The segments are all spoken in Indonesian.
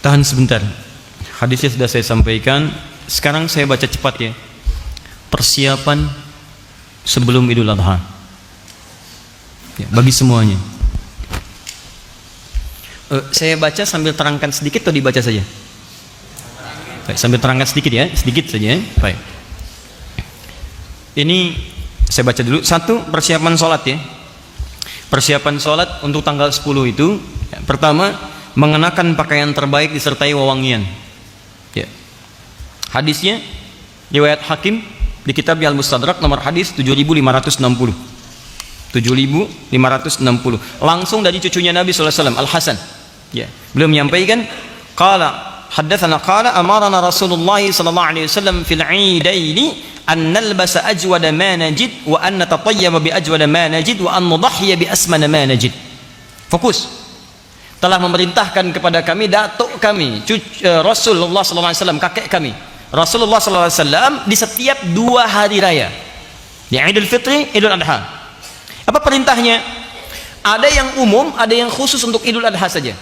Tahan sebentar. Hadisnya sudah saya sampaikan. Sekarang saya baca cepat ya. Persiapan sebelum Idul Adha. Ya, bagi semuanya. Saya baca sambil terangkan sedikit atau dibaca saja? Baik, sambil terangkan sedikit ya, sedikit saja. Baik. Ini saya baca dulu. Satu, persiapan sholat ya. Persiapan sholat untuk tanggal 10 itu ya, pertama, mengenakan pakaian terbaik disertai wewangian ya. Hadisnya riwayat Hakim di kitab Al-Mustadrak nomor hadis 7560 langsung dari cucunya Nabi SAW Al-Hasan ya. Beliau menyampaikan qala haddatsana qala amarana Rasulullah sallallahu alaihi wasallam fil 'idaini an nalbasa ajwada ma najid wa an natatayyaba bi ajwada ma najid wa an nudhhiya bi asmana ma najid. Fokus. Telah memerintahkan kepada kami datuk kami Rasulullah SAW, kakek kami Rasulullah SAW di setiap 2 hari raya di Idul Fitri, Idul Adha. Apa perintahnya? Ada yang umum, ada yang khusus untuk Idul Adha saja.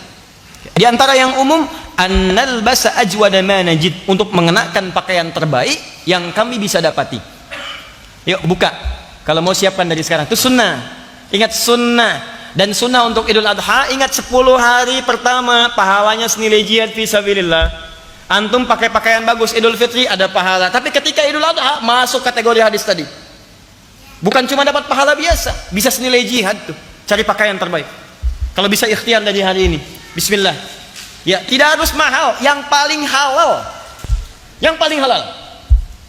Di antara yang umum, annal basa ajwada ma najid, untuk mengenakan pakaian terbaik yang kami bisa dapati. Yuk buka, kalau mau siapkan dari sekarang. Itu sunnah, ingat sunnah. Dan sunnah untuk Idul Adha, ingat 10 hari pertama pahalanya senilai jihad fisabilillah. Antum pakai pakaian bagus Idul Fitri ada pahala, tapi ketika Idul Adha masuk kategori hadis tadi. Bukan cuma dapat pahala biasa, bisa senilai jihad tuh. Cari pakaian terbaik. Kalau bisa ikhtiar dari hari ini. Bismillah. Ya, tidak harus mahal, yang paling halal. Yang paling halal.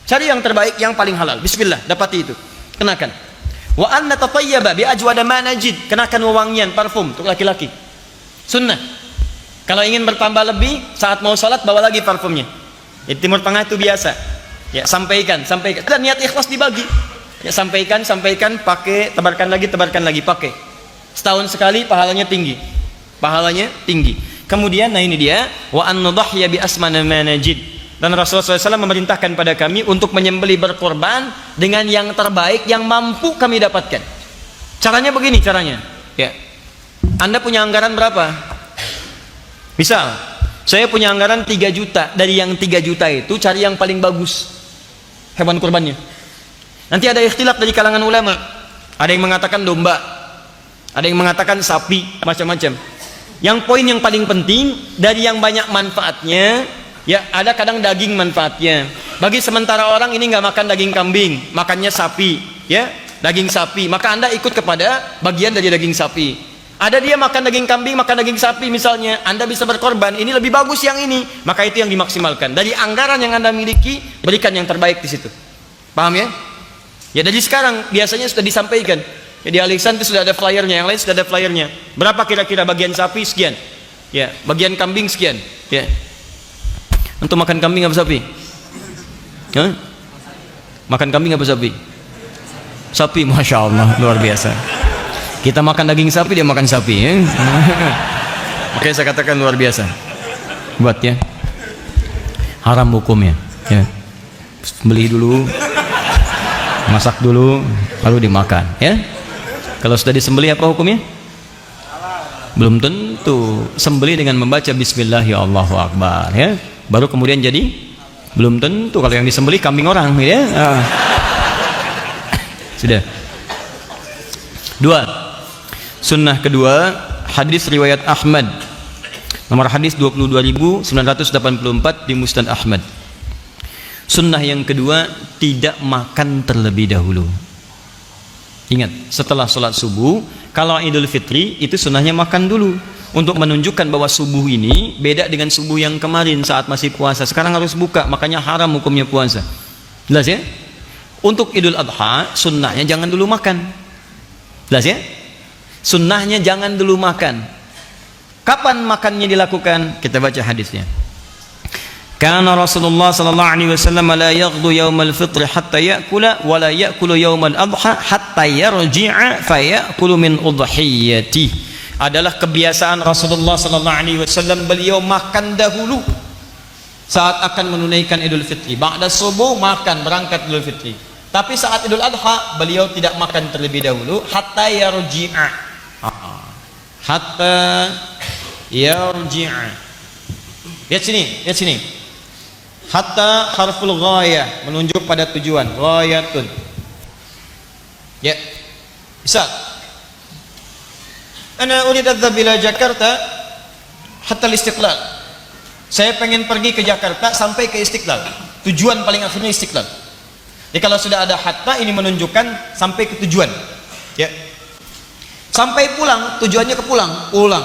Cari yang terbaik, yang paling halal. Bismillah, dapati itu. Kenakan. Wa anna tatayyaba bi ajwada ma najid, kenakan wewangian parfum untuk laki-laki. Sunnah. Kalau ingin bertambah lebih, saat mau salat bawa lagi parfumnya. Di Timur Tengah itu biasa. Ya, sampaikan. Dan niat ikhlas dibagi. Ya, sampaikan, pakai, tebarkan lagi, pakai. Setahun sekali pahalanya tinggi. Kemudian, nah ini dia, wa an nudhhiya bi asmana ma najid. Dan Rasulullah SAW memerintahkan pada kami untuk menyembelih berkorban dengan yang terbaik yang mampu kami dapatkan. Caranya begini caranya. Ya. Anda punya anggaran berapa? Misal, saya punya anggaran 3 juta. Dari yang 3 juta itu cari yang paling bagus hewan kurbannya. Nanti ada ikhtilaf dari kalangan ulama. Ada yang mengatakan domba, ada yang mengatakan sapi, macam-macam. Yang poin yang paling penting dari yang banyak manfaatnya. Ya, ada kadang daging manfaatnya. Bagi sementara orang ini nggak makan daging kambing, makannya sapi, ya, daging sapi. Maka Anda ikut kepada bagian dari daging sapi. Ada dia makan daging kambing, makan daging sapi misalnya, Anda bisa berkorban, ini lebih bagus yang ini, maka itu yang dimaksimalkan. Dari anggaran yang Anda miliki, berikan yang terbaik di situ. Paham ya? Ya, dari sekarang biasanya sudah disampaikan. Ya, di Alexan itu sudah ada flyernya, yang lain sudah ada flyernya. Berapa kira-kira bagian sapi sekian? Ya, bagian kambing sekian. Ya. Untuk makan kambing apa sapi? Hah? Makan kambing apa sapi? Sapi, masya Allah, luar biasa. Kita makan daging sapi, dia makan sapi. Ya? Makanya saya katakan luar biasa. Buat ya. Haram hukumnya. Ya. Beli dulu, masak dulu, lalu dimakan. Ya. Kalau sudah disembelih apa hukumnya? Belum tentu. Sembelih dengan membaca Bismillah ya Allahu Akbar. Ya. Baru kemudian jadi belum tentu. Kalau yang disembelih kambing orang ya. Sudah. 2. Sunnah kedua, hadis riwayat Ahmad nomor hadis 22.984 di Musnad Ahmad. Sunnah yang kedua, tidak makan terlebih dahulu. Ingat, setelah sholat subuh, kalau Idul Fitri itu sunnahnya makan dulu, untuk menunjukkan bahwa subuh ini beda dengan subuh yang kemarin saat masih puasa. Sekarang harus buka, makanya haram hukumnya puasa. Jelas ya? Untuk Idul Adha, sunnahnya jangan dulu makan. Jelas ya? Sunnahnya jangan dulu makan. Kapan makannya dilakukan? Kita baca hadisnya. Kana Rasulullah sallallahu alaihi wasallam la yaghdu yaumal fitr hatta ya'kula wa la ya'kulu yaumal adha hatta yarji'a fa ya'kulu min udhiyatihi. Adalah kebiasaan Rasulullah sallallahu alaihi wasallam, beliau makan dahulu saat akan menunaikan Idul Fitri. Ba'da subuh makan, berangkat Idul Fitri. Tapi saat Idul Adha beliau tidak makan terlebih dahulu hatta yarji'a. Hatta yarji'a. Lihat sini, lihat sini. Hatta harful ghayah, menunjuk pada tujuan. Ghayatun. Ya. Misal, ana urid adhhab ila Jakarta hatta al-Istiqlal. Saya pengen pergi ke Jakarta sampai ke Istiqlal. Tujuan paling akhirnya Istiqlal. Jadi kalau sudah ada hatta, ini menunjukkan sampai ke tujuan. Ya. Sampai pulang, tujuannya ke pulang.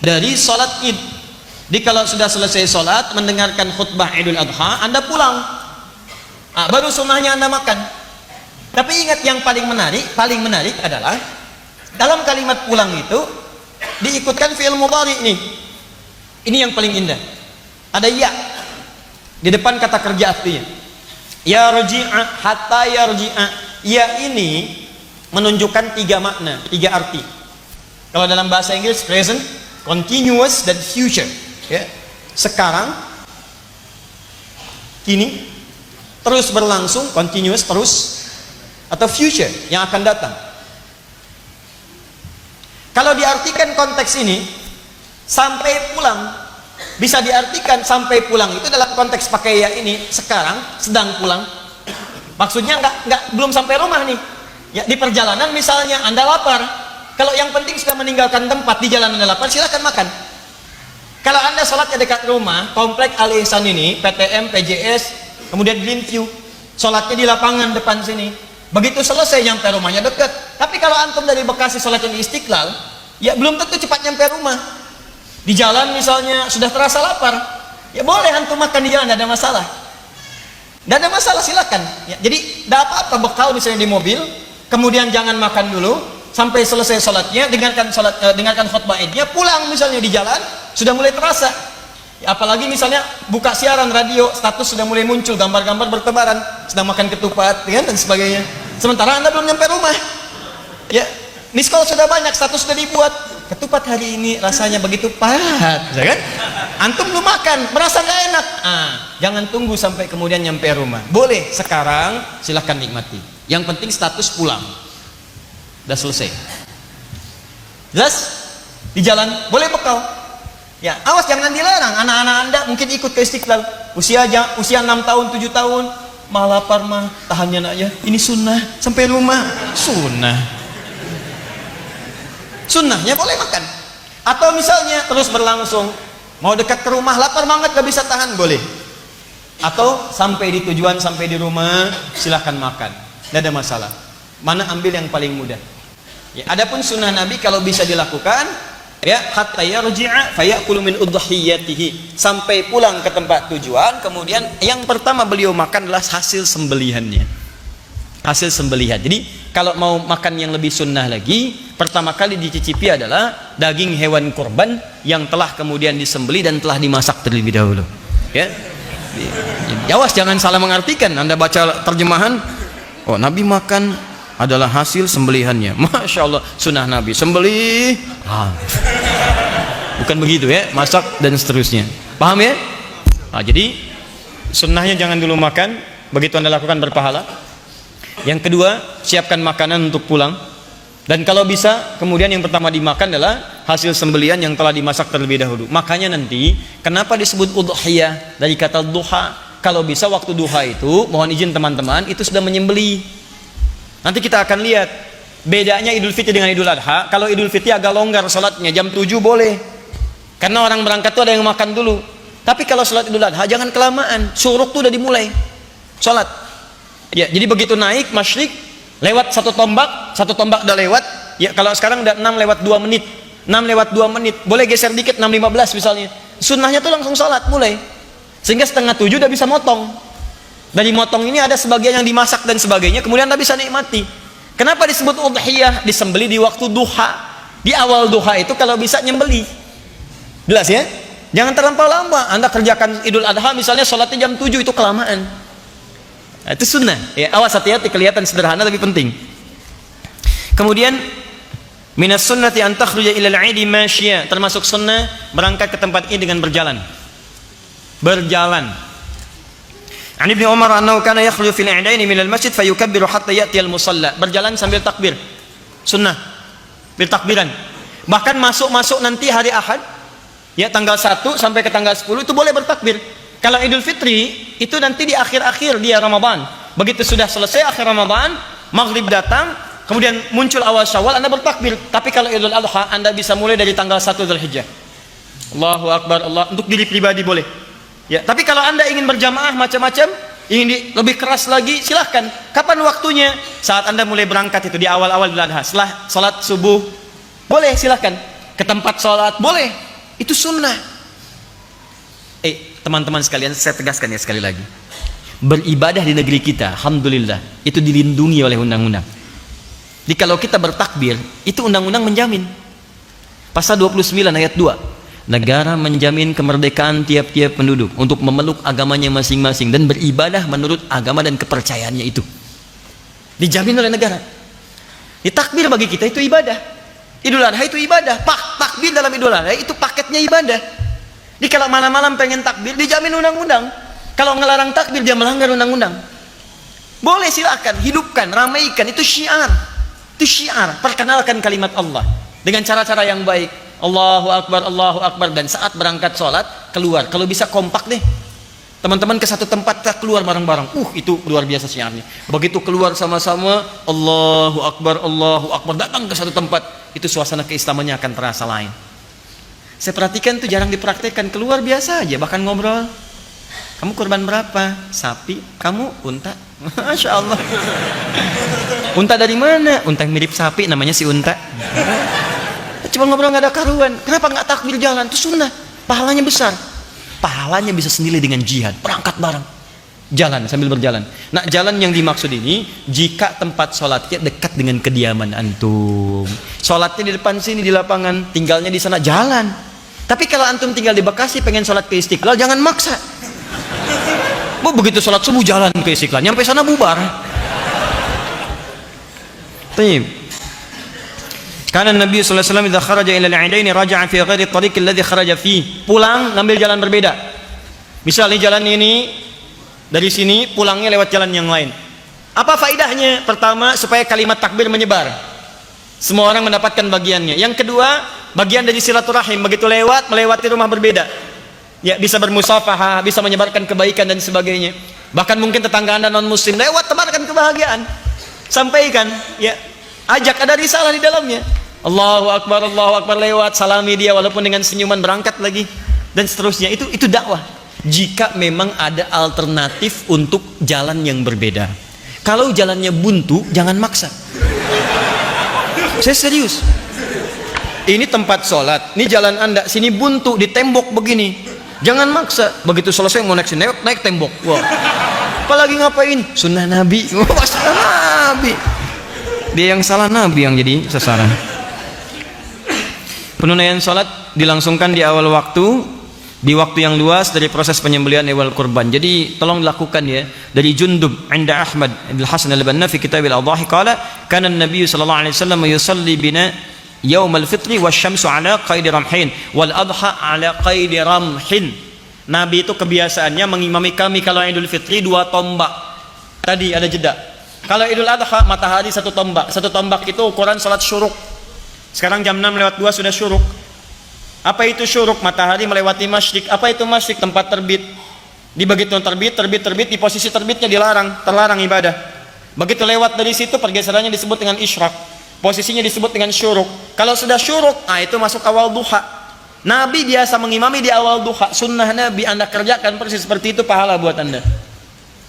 Dari sholat id. Jadi kalau sudah selesai sholat, mendengarkan khutbah Idul Adha, Anda pulang. Baru sunnahnya Anda makan. Tapi ingat yang paling menarik adalah dalam kalimat pulang itu diikutkan fi'il mudhari nih. Ini yang paling indah. Ada ya di depan kata kerja artinya. Ya rji'a, hatta yarji'a. Ya ini menunjukkan 3 makna, 3 arti. Kalau dalam bahasa Inggris present, continuous, dan future. Ya. Sekarang, kini, terus berlangsung, continuous, terus, atau future yang akan datang. Kalau diartikan konteks ini, sampai pulang, bisa diartikan sampai pulang itu dalam konteks pakai ya ini, sekarang sedang pulang. Maksudnya belum sampai rumah nih. Ya, di perjalanan misalnya Anda lapar. Kalau yang penting sudah meninggalkan tempat, di jalan Anda lapar, silakan makan. Kalau Anda sholatnya dekat rumah, komplek Al Ihsan ini, PTM, PJS, kemudian Greenview, sholatnya di lapangan depan sini. Begitu selesai nyampe rumahnya dekat. Tapi kalau antum dari Bekasi sholatnya di Istiqlal, ya belum tentu cepat nyampe rumah. Di jalan misalnya sudah terasa lapar, ya boleh antum makan di jalan, tidak ada masalah. Tidak ada masalah, silakan. Ya, jadi tidak apa-apa bekal misalnya di mobil, kemudian jangan makan dulu sampai selesai sholatnya, dengarkan khutbah idnya, pulang misalnya di jalan sudah mulai terasa. Ya, apalagi misalnya buka siaran radio, status sudah mulai muncul, gambar-gambar bertebaran, sedang makan ketupat, ya, dan sebagainya. Sementara Anda belum nyampe rumah. Ya, miss call sudah banyak, status sudah dibuat. Ketupat hari ini rasanya begitu pahat, ya kan? Antum belum makan, merasa nggak enak. Jangan tunggu sampai kemudian nyampe rumah. Boleh sekarang, silahkan nikmati. Yang penting status pulang. Udah selesai. Jelas? Di jalan boleh bekal. Ya, awas jangan dilarang. Anak-anak Anda mungkin ikut ke Istiqlal. Usia 6 tahun, 7 tahun, mah lapar mah, tahannya naknya. Ini sunnah sampai rumah. Sunnahnya boleh makan. Atau misalnya terus berlangsung, mau dekat ke rumah, lapar banget gak bisa tahan, boleh. Atau sampai di tujuan, sampai di rumah, silahkan makan, tidak ada masalah. Mana ambil yang paling mudah. Ya, adapun sunnah Nabi kalau bisa dilakukan, ya, hatta yarji'a fayakulu min udhiyatihi, sampai pulang ke tempat tujuan, kemudian yang pertama beliau makan adalah hasil sembelihannya. Hasil sembelihan. Jadi kalau mau makan yang lebih sunnah lagi, pertama kali dicicipi adalah daging hewan kurban yang telah kemudian disembeli dan telah dimasak terlebih dahulu. Ya, awas jangan salah mengartikan. Anda baca terjemahan, oh Nabi makan adalah hasil sembelihannya. Masya Allah, sunnah Nabi sembelih. Bukan begitu ya, masak dan seterusnya. Paham ya? Jadi sunnahnya jangan dulu makan, begitu Anda lakukan berpahala. Yang kedua, siapkan makanan untuk pulang. Dan kalau bisa, kemudian yang pertama dimakan adalah hasil sembelihan yang telah dimasak terlebih dahulu. Makanya nanti, kenapa disebut udhiyah dari kata duha? Kalau bisa waktu duha itu, mohon izin teman-teman, itu sudah menyembelih. Nanti kita akan lihat bedanya Idul Fitri dengan Idul Adha. Kalau Idul Fitri agak longgar sholatnya, jam 7 boleh. Karena orang berangkat itu ada yang makan dulu. Tapi kalau sholat Idul Adha jangan kelamaan. Syuruk itu udah dimulai sholat. Ya, jadi begitu naik masyrik, lewat satu tombak udah lewat. Ya, kalau sekarang udah 6 lewat 2 menit. 6 lewat 2 menit. Boleh geser dikit 6.15 misalnya. Sunnahnya tuh langsung sholat mulai. Sehingga setengah 7 udah bisa motong. Dari motong ini ada sebagian yang dimasak dan sebagainya, kemudian Anda bisa nikmati. Kenapa disebut udhiyah? Disembeli di waktu duha. Di awal duha itu kalau bisa nyembeli. Jelas ya? Jangan terlampau lama. Anda kerjakan Idul Adha misalnya sholatnya jam 7, itu kelamaan. Nah, itu sunnah. Ya, awas hati-hati, kelihatan sederhana tapi penting. Kemudian minas sunnati an takhruja ila al-'idi masyiya, termasuk sunnah berangkat ke tempat ini dengan berjalan. Berjalan. An Ibnu Umar annahu kana yakhruju fil 'idaini min al-masjid fayukabbiru hatta ya'ti al-musalla. Berjalan sambil takbir. Sunnah. Bertakbiran. Bahkan masuk nanti hari Ahad, Ya, tanggal 1 sampai ke tanggal 10 itu boleh bertakbir. Kalau Idul Fitri itu nanti di akhir-akhir dia Ramadan. Begitu sudah selesai akhir Ramadan, maghrib datang, kemudian muncul awal Syawal, Anda bertakbir. Tapi kalau Idul Adha, Anda bisa mulai dari tanggal 1 Dzulhijjah. Allahu Akbar, Allah, untuk diri pribadi boleh. Ya, tapi kalau Anda ingin berjamaah macam-macam, ingin lebih keras lagi, silahkan. Kapan waktunya? Saat Anda mulai berangkat itu di awal-awal Idul Adha, setelah salat subuh, boleh, silahkan. Ke tempat salat, boleh. Itu sunnah. Teman-teman sekalian, saya tegaskan ya sekali lagi. Beribadah di negeri kita, alhamdulillah, itu dilindungi oleh undang-undang. Jadi kalau kita bertakbir, itu undang-undang menjamin. Pasal 29 ayat 2. Negara menjamin kemerdekaan tiap-tiap penduduk untuk memeluk agamanya masing-masing dan beribadah menurut agama dan kepercayaannya itu. Dijamin oleh negara. Di takbir bagi kita itu ibadah. Idul Adha itu ibadah. Takbir dalam Idul Adha itu paketnya ibadah. Jadi kalau malam-malam pengen takbir, dijamin undang-undang. Kalau ngelarang takbir, dia melanggar undang-undang. Boleh, silakan, hidupkan, ramaikan, itu syiar. Itu syiar, perkenalkan kalimat Allah dengan cara-cara yang baik. Allahu Akbar, Allahu Akbar. Dan saat berangkat sholat, keluar. Kalau bisa kompak deh. Teman-teman ke satu tempat, kita keluar bareng-bareng. Itu luar biasa syiarnya. Begitu keluar sama-sama, Allahu Akbar, Allahu Akbar. Datang ke satu tempat, itu suasana keislamannya akan terasa lain. Saya perhatikan tuh jarang dipraktekkan. Keluar biasa aja, bahkan ngobrol. Kamu kurban berapa? Sapi. Kamu unta? Masya Allah. Unta dari mana? Unta yang mirip sapi, namanya si unta. Cuma ngobrol, nggak ada karuan. Kenapa nggak takbir jalan? Itu sunnah. Pahalanya besar. Pahalanya bisa senilai dengan jihad. Berangkat bareng, jalan sambil berjalan. Nah, jalan yang dimaksud ini jika tempat sholatnya dekat dengan kediaman antum. Sholatnya di depan sini di lapangan, tinggalnya di sana, jalan. Tapi kalau antum tinggal di Bekasi pengen sholat ke Istiqlal, jangan maksa. Begitu sholat subuh jalan ke Istiqlal, nyampe sana bubar. Baik. Karena Nabi sallallahu alaihi wasallam idza kharaja ila al-'idain raja'a fi ghairi at-tariq alladhi kharaja fi. Pulang ngambil jalan berbeda. Misalnya jalan ini dari sini, pulangnya lewat jalan yang lain. Apa faedahnya? Pertama, supaya kalimat takbir menyebar. Semua orang mendapatkan bagiannya. Yang kedua, bagian dari silaturahim. Begitu lewat, melewati rumah berbeda. Ya, bisa bermusafahah, bisa menyebarkan kebaikan dan sebagainya. Bahkan mungkin tetangga Anda non muslim lewat, tebarkan kebahagiaan. Sampaikan, ya. Ajak, ada risalah di dalamnya. Allahu Akbar, Allahu Akbar, lewat, salami dia walaupun dengan senyuman, berangkat lagi dan seterusnya. Itu dakwah. Jika memang ada alternatif untuk jalan yang berbeda. Kalau jalannya buntu, jangan maksa. Saya serius. Ini tempat sholat, ini jalan Anda, sini buntu, di tembok begini. Jangan maksa. Begitu selesai mau naik sini, naik tembok. Wah. Apalagi ngapain? Sunnah Nabi. Wah, sunnah Nabi. Dia yang salah, Nabi yang jadi sasaran. Penunaian sholat dilangsungkan di awal waktu, di waktu yang luas dari proses penyembelihan hewan kurban. Jadi tolong dilakukan ya. Dari Jundub inda Ahmad Ibn Hasan al-Banna fi kitab al-Adhahi qala kana an-nabiy sallallahu alaihi wasallam yusalli bina yaum al-fitri wasyamsu ala qaidi ramhin wal adha ala qaidi ramhin. Nabi itu kebiasaannya mengimami kami kalau Idul Fitri 2 tombak. Tadi ada jeda. Kalau Idul Adha matahari 1 tombak. 1 tombak itu ukuran salat syuruk. Sekarang jam 6:02 sudah syuruk. Apa itu syuruk? Matahari melewati masyrik. Apa itu masyrik? Tempat terbit. Di begitu terbit, di posisi terbitnya terlarang ibadah. Begitu lewat dari situ, pergeserannya disebut dengan isyraq. Posisinya disebut dengan syuruk. Kalau sudah syuruk, itu masuk awal duha. Nabi biasa mengimami di awal duha. Sunnah Nabi, Anda kerjakan persis seperti itu, pahala buat Anda.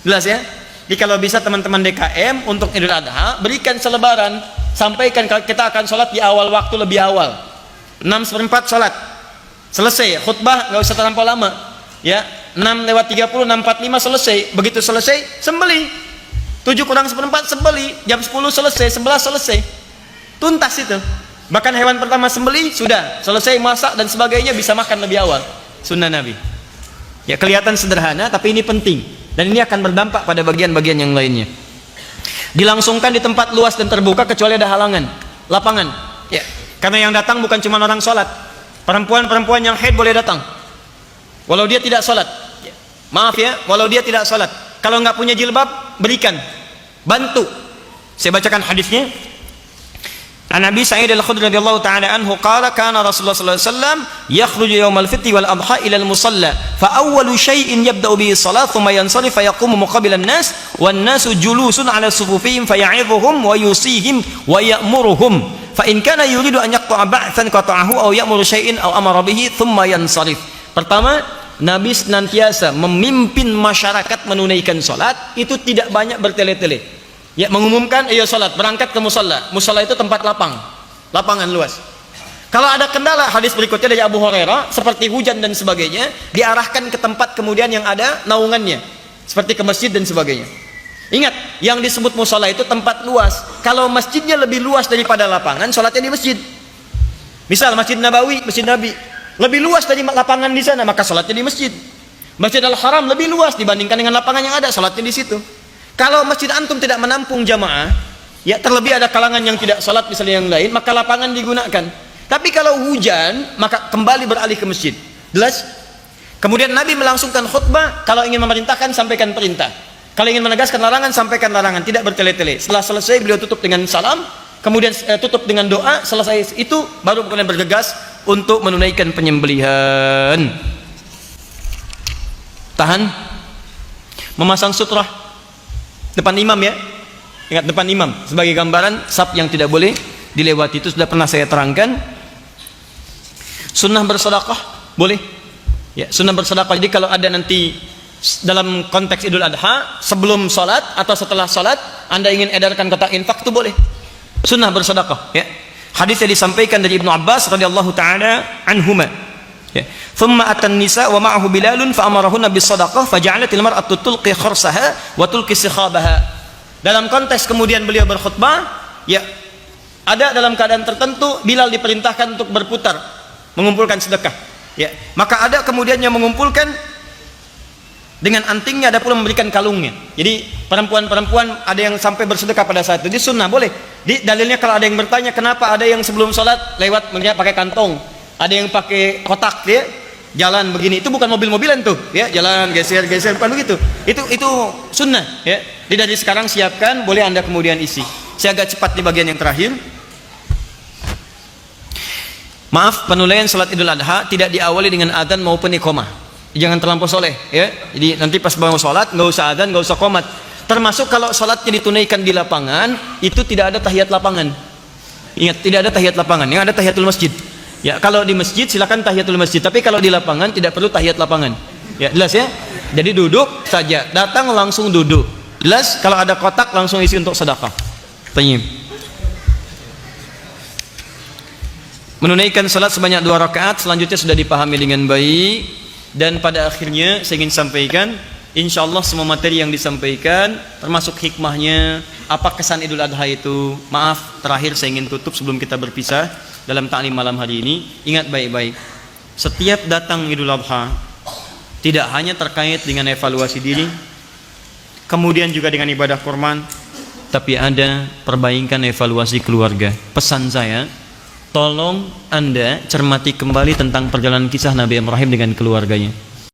Jelas ya? Jadi kalau bisa teman-teman DKM untuk Idul Adha, berikan selebaran, sampaikan kita akan sholat di awal waktu, lebih awal. 6:04 sholat, selesai khutbah, nggak usah terlampau lama ya. 6:30, 6:45 selesai. Begitu selesai, sembelih. 7:04 sembelih. Jam 10 selesai, 11 selesai, tuntas itu. Bahkan hewan pertama sembelih sudah selesai, masak dan sebagainya, bisa makan lebih awal. Sunnah Nabi ya. Kelihatan sederhana tapi ini penting, dan ini akan berdampak pada bagian-bagian yang lainnya. Dilangsungkan di tempat luas dan terbuka kecuali ada halangan, lapangan ya. Karena yang datang bukan cuma orang sholat, perempuan-perempuan yang haid boleh datang walau dia tidak sholat. Maaf ya, walau dia tidak sholat. Kalau nggak punya jilbab, berikan, bantu. Saya bacakan hadisnya. An Abi Sa'id Al-Khudri radhiyallahu ta'ala anhu qala kana Rasulullah sallallahu alaihi wasallam yakhruju yawmal fitri wal adha ila al-musalla fa awwalu shay'in yabda'u bihi salat thumma yansarif fa yaqumu muqabila an-nas wan nasu julusun 'ala sufufihim fa ya'idhuhum wa yusihim wa ya'muruhum fa in kana yuridu an yaqta'a ba'than qata'ahu aw ya'muru shay'in aw amara bihi thumma yansarif. Pertama, Nabi senantiasa memimpin masyarakat menunaikan salat, itu tidak banyak bertele-tele. Ya, mengumumkan ayo salat, berangkat ke musalla. Musalla itu tempat lapangan luas. Kalau ada kendala, hadis berikutnya dari Abu Hurairah seperti hujan dan sebagainya, diarahkan ke tempat kemudian yang ada naungannya, seperti ke masjid dan sebagainya. Ingat, yang disebut musalla itu tempat luas. Kalau masjidnya lebih luas daripada lapangan, salatnya di masjid. Misal Masjid Nabawi, Masjid Nabi, lebih luas dari lapangan di sana, maka salatnya di masjid. Masjid Al-Haram lebih luas dibandingkan dengan lapangan yang ada, salatnya di situ. Kalau masjid antum tidak menampung jamaah, ya terlebih ada kalangan yang tidak salat misalnya yang lain, maka lapangan digunakan. Tapi kalau hujan, maka kembali beralih ke masjid. Jelas? Kemudian Nabi melangsungkan khutbah, kalau ingin memerintahkan sampaikan perintah. Kalau ingin menegaskan larangan, sampaikan larangan, tidak bertele-tele. Setelah selesai beliau tutup dengan salam, kemudian tutup dengan doa, selesai itu baru kemudian bergegas untuk menunaikan penyembelihan. Tahan. Memasang sutrah depan imam, ya, ingat depan imam sebagai gambaran saf yang tidak boleh dilewati, itu sudah pernah saya terangkan. Sunnah bersedekah boleh, ya, sunnah bersedekah. Jadi kalau ada nanti dalam konteks Idul Adha sebelum sholat atau setelah sholat Anda ingin edarkan kotak infak, itu boleh, sunnah bersedekah, ya. Hadis yang disampaikan dari Ibnu Abbas radhiyallahu taala anhuma, ya. Thumma atan nisa wa ma'ahu Bilalun fa amarahunna bis sadaqah fa ja'alatil mar'atu tulqi kharsaha wa tulqi sikhabaha. Dalam konteks kemudian beliau berkhutbah, ya, ada dalam keadaan tertentu Bilal diperintahkan untuk berputar mengumpulkan sedekah, ya. Maka ada kemudian yang mengumpulkan dengan antingnya, ada pula memberikan kalungnya. Jadi perempuan-perempuan ada yang sampai bersedekah pada saat itu. Jadi sunnah boleh. Di dalilnya kalau ada yang bertanya kenapa ada yang sebelum sholat lewat mereka pakai kantong, ada yang pakai kotak, ya, jalan begini, itu bukan mobil-mobilan tuh, ya, jalan geser-geser, bukan begitu. Itu sunnah, ya. Jadi dari sekarang siapkan, boleh Anda kemudian isi. Saya agak cepat di bagian yang terakhir. Maaf, penunaian salat Idul Adha tidak diawali dengan adzan maupun iqamah. Jangan terlampau soleh, ya. Jadi nanti pas bangun salat nggak usah adzan, nggak usah qomat. Termasuk kalau salatnya ditunaikan di lapangan, itu tidak ada tahiyat lapangan. Ingat, tidak ada tahiyat lapangan, yang ada tahiyatul masjid. Ya, kalau di masjid silakan tahiyatul masjid, tapi kalau di lapangan tidak perlu tahiyat lapangan. Ya, jelas, ya. Jadi duduk saja, datang langsung duduk. Jelas, kalau ada kotak langsung isi untuk sedekah. Tayyib. Menunaikan salat sebanyak 2 rakaat selanjutnya sudah dipahami dengan baik, dan pada akhirnya saya ingin sampaikan, insyaallah semua materi yang disampaikan termasuk hikmahnya, apa kesan Idul Adha itu. Maaf, terakhir saya ingin tutup sebelum kita berpisah dalam ta'lim malam hari ini. Ingat baik-baik, setiap datang Idul Adha tidak hanya terkait dengan evaluasi diri, kemudian juga dengan ibadah kurban, tapi ada perbaikan evaluasi keluarga. Pesan saya, tolong Anda cermati kembali tentang perjalanan kisah Nabi Ibrahim dengan keluarganya.